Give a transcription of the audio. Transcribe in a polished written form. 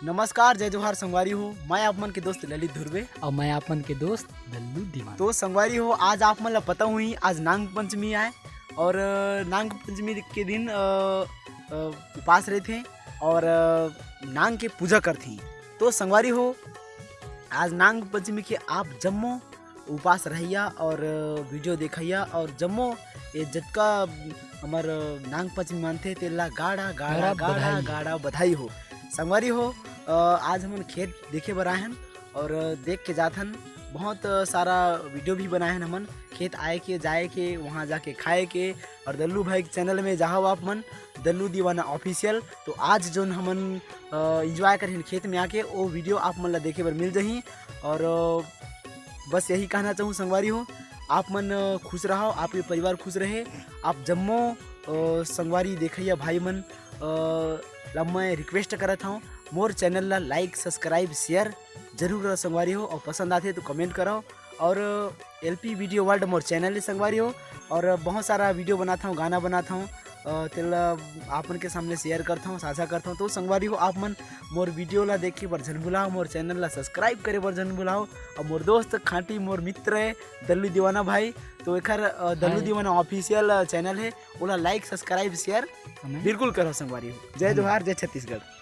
नमस्कार, जय जोहार संगवारी हो। मैं आप मन के दोस्त ललित धुर्वे और मैं आपन के दोस्त दल्लू दीवान। तो संगवारी हो, आज आप मन ला पता हुई आज नाग पंचमी आए और नाग पंचमी के दिन उपास रहते और नाग के पूजा करते। तो संगवारी हो, आज नाग पंचमी के आप जम्मो उपास रहिया और वीडियो देखिया और जम्मो ये जतका हमार नाग पंचमी मानते तेला गाड़ा गाड़ा गाड़ा गाड़ा बधाई हो। संगवारी हो, आज हम खेत देखे बर आए हैं और देख के जाथन। बहुत सारा वीडियो भी बनाए हैं हमन खेत आए के जाए के वहाँ जाके खाए के। और दल्लू भाई के चैनल में जाओ आप मन, दल्लू दीवाना ऑफिशियल। तो आज जो हमन इंजॉय करें खेत में आके वो वीडियो आप मन ला देखे बर मिल जाही। और बस यही कहना चाहूँ संगवारी हो, आप मन खुश रहो, आपके परिवार खुश रहे। आप जम्मो संगवारी देखिए भाई मन ला मैं रिक्वेस्ट करत हूँ, मोर चैनल ला लाइक सब्सक्राइब शेयर जरूर करो संगवारी हो। और पसंद आते तो कमेंट करो। और LP video world more channel ले संगवारी हो। और बहुत सारा वीडियो बनाता हूँ, गाना बनाता हूँ, तेला आप मन के सामने शेयर करता हूँ, साझा करता हूँ। तो संगवारी हो, आप मन मोर वीडियो ला देखे बर जन बुलाओ, मोर चैनल ला सब्सक्राइब करे बर जन बुलाओ। और मोर दोस्त खाटी मोर मित्र है दल्लू दीवाना भाई, तो एक दल्लू दीवाना ऑफिशियल चैनल है, ओला लाइक सब्सक्राइब शेयर बिल्कुल करो संगवारी हो। जय जोहार, जय छत्तीसगढ़।